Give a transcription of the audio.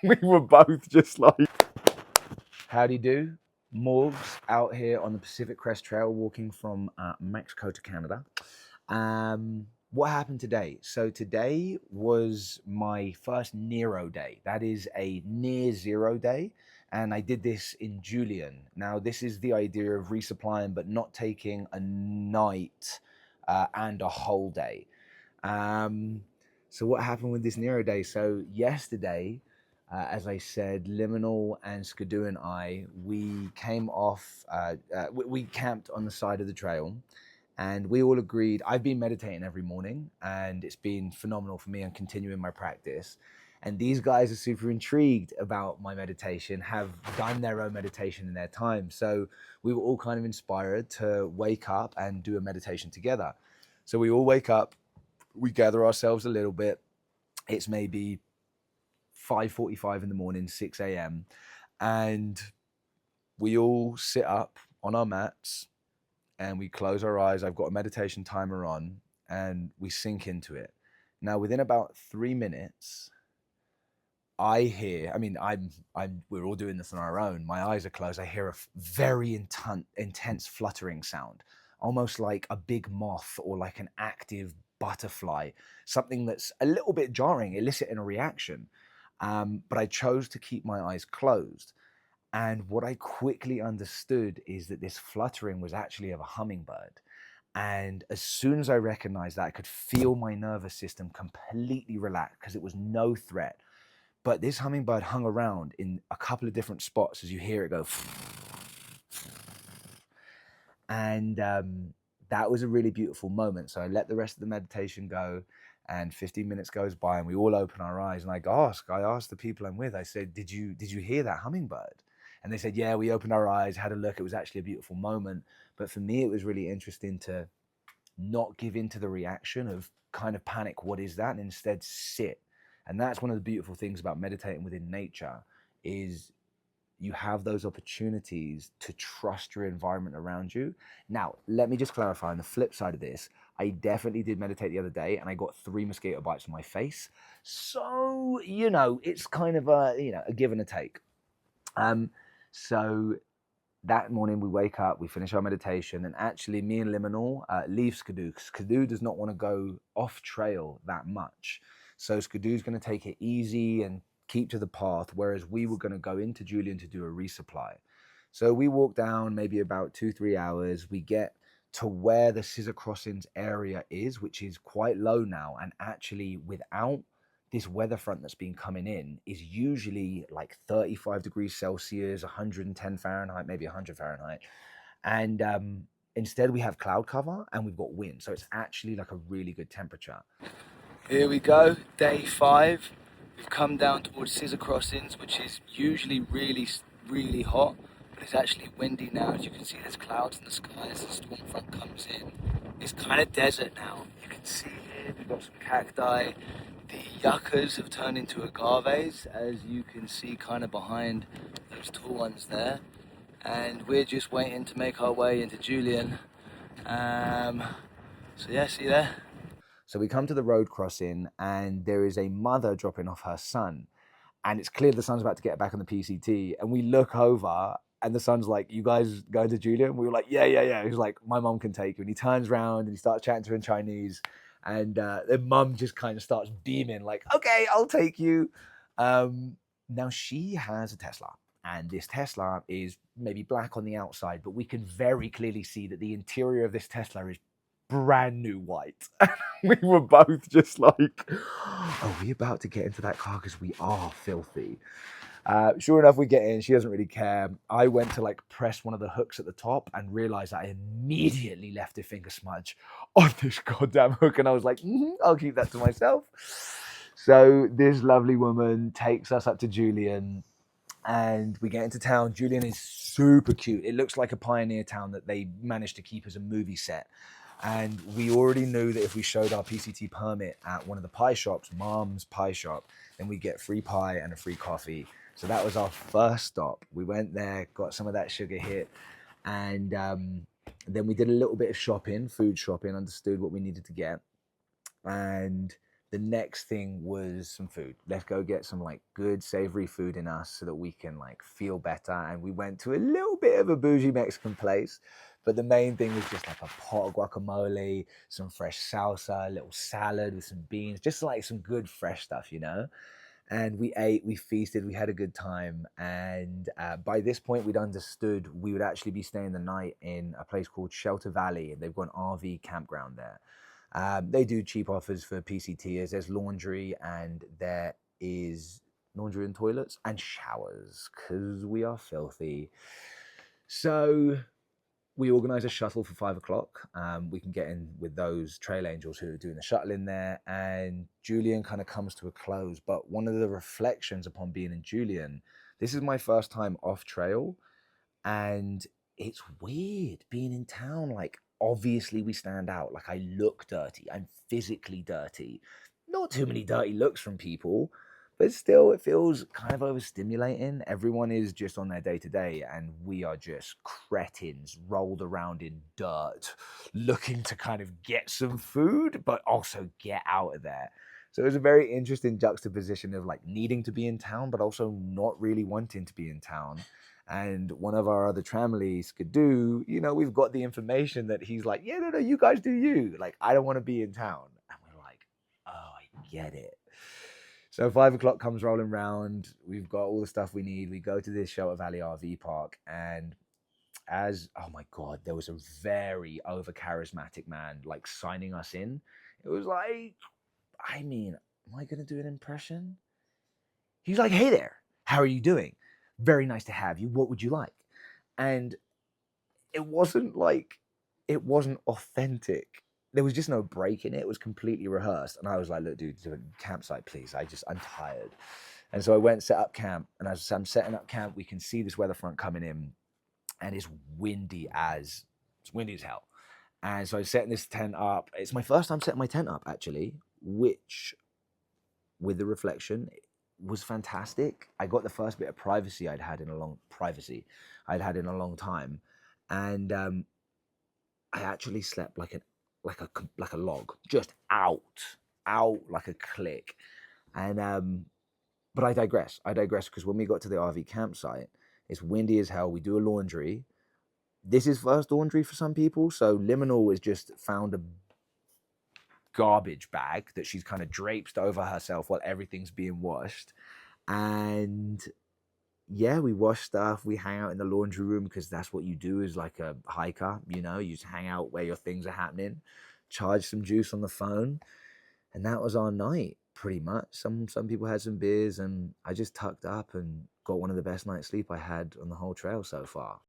We were both just like, howdy do. Morgs out here on the Pacific Crest Trail walking from Mexico to Canada. What happened today? So today was my first Nero day. That is a near zero day. And I did this in Julian. Now, this is the idea of resupplying, but not taking a night and a whole day. So what happened with this Nero day? So yesterday, as I said, Liminal and Skidoo and I, we came off, we camped on the side of the trail, and we all agreed. I've been meditating every morning, and it's been phenomenal for me and continuing my practice. And these guys are super intrigued about my meditation, have done their own meditation in their time. So we were all kind of inspired to wake up and do a meditation together. So we all wake up, we gather ourselves a little bit. It's maybe 5:45 in the morning, 6 a.m. And we all sit up on our mats and we close our eyes. I've got a meditation timer on and we sink into it. Now, within about 3 minutes, I hear, we're all doing this on our own. My eyes are closed. I hear a very intense fluttering sound, almost like a big moth or like an active butterfly, something that's a little bit jarring, eliciting a reaction. But I chose to keep my eyes closed. And what I quickly understood is that this fluttering was actually of a hummingbird. And as soon as I recognized that, I could feel my nervous system completely relax because it was no threat. But this hummingbird hung around in a couple of different spots as you hear it go. And that was a really beautiful moment. So I let the rest of the meditation go, and 15 minutes goes by and we all open our eyes. And I asked the people I'm with, I said, did you hear that hummingbird? And they said, yeah, we opened our eyes, had a look. It was actually a beautiful moment. But for me, it was really interesting to not give into the reaction of kind of panic, what is that? And instead sit. And that's one of the beautiful things about meditating within nature is you have those opportunities to trust your environment around you. Now, let me just clarify on the flip side of this, I definitely did meditate the other day and I got 3 mosquito bites on my face. So, it's kind of a give and a take. So that morning we wake up, we finish our meditation, and actually me and Liminal leave Skidoo. Skidoo does not want to go off trail that much. So Skidoo's going to take it easy and keep to the path, whereas we were going to go into Julian to do a resupply. So we walk down maybe about 2-3 hours. We get to where the scissor crossings area is, which is quite low now, and actually without this weather front that's been coming in is usually like 35 degrees Celsius, 110 Fahrenheit, maybe 100 Fahrenheit. And instead we have cloud cover and we've got wind. So it's actually like a really good temperature. Here we go, day 5. We've come down towards scissor crossings, which is usually really, really hot, but it's actually windy now. As you can see, there's clouds in the sky as the storm front comes in. It's kind of desert now. You can see here, we've got some cacti. The yuccas have turned into agaves, as you can see kind of behind those tall ones there. And we're just waiting to make our way into Julian. So yeah, see there? So we come to the road crossing and there is a mother dropping off her son. And it's clear the son's about to get back on the PCT. And we look over and the son's like, you guys going to Julian? We were like, yeah. He's like, my mom can take you. And he turns around and he starts chatting to her in Chinese. And the mum just kind of starts beaming like, okay, I'll take you. Now she has a Tesla. And this Tesla is maybe black on the outside, but we can very clearly see that the interior of this Tesla is brand new white. We were both just like, are we about to get into that car? Because we are filthy. Sure enough, we get in. She doesn't really care. I went to like press one of the hooks at the top and realized I immediately left a finger smudge on this goddamn hook. And I was like, I'll keep that to myself. So this lovely woman takes us up to Julian and we get into town. Julian is super cute. It looks like a pioneer town that they managed to keep as a movie set. And we already knew that if we showed our PCT permit at one of the pie shops, Mom's Pie Shop, then we get free pie and a free coffee. So that was our first stop. We went there, got some of that sugar hit, and then we did a little bit of shopping, food shopping, understood what we needed to get. And the next thing was some food. Let's go get some like good savory food in us so that we can like feel better. And we went to a little bit of a bougie Mexican place, but the main thing was just like a pot of guacamole, some fresh salsa, a little salad with some beans, just like some good fresh stuff, you know? And we ate, we feasted, we had a good time. And by this point, we'd understood we would actually be staying the night in a place called Shelter Valley, and they've got an RV campground there. They do cheap offers for PCTers. There's laundry, and there is laundry and toilets and showers because we are filthy. So we organize a shuttle for 5 o'clock. We can get in with those trail angels who are doing the shuttle in there, and Julian kind of comes to a close. But one of the reflections upon being in Julian, this is my first time off trail, and it's weird being in town. Like, obviously, we stand out. Like, I look dirty, I'm physically dirty. Not too many dirty looks from people, but still it feels kind of overstimulating. Everyone is just on their day to day, and we are just cretins rolled around in dirt looking to kind of get some food but also get out of there. So it was a very interesting juxtaposition of like needing to be in town but also not really wanting to be in town. And one of our other tramleys could do, you know, we've got the information that he's like, yeah, no, you guys do you. Like, I don't want to be in town. And we're like, oh, I get it. So 5 o'clock comes rolling round. We've got all the stuff we need. We go to this Shelter Valley RV park, and oh my God, there was a very over charismatic man like signing us in. It was like, I mean, am I gonna do an impression? He's like, hey there, how are you doing? Very nice to have you. What would you like? And it wasn't like, it wasn't authentic. There was just no break in it. It was completely rehearsed. And I was like, look, dude, do a campsite, please. I'm tired. And so I went and set up camp. And as I'm setting up camp, we can see this weather front coming in, and it's windy as hell. And so I was setting this tent up. It's my first time setting my tent up, actually, which, with the reflection, was fantastic. I got the first bit of privacy I'd had in a long time, and I actually slept like a log, just out like a click. And but I digress because when we got to the RV campsite, it's windy as hell. We do a laundry. This is first laundry for some people, so Liminal has just found a garbage bag that she's kind of draped over herself while everything's being washed. And yeah, we wash stuff. We hang out in the laundry room because that's what you do as like a hiker. You know, you just hang out where your things are happening, charge some juice on the phone, and that was our night pretty much. Some people had some beers, and I just tucked up and got one of the best night's sleep I had on the whole trail so far.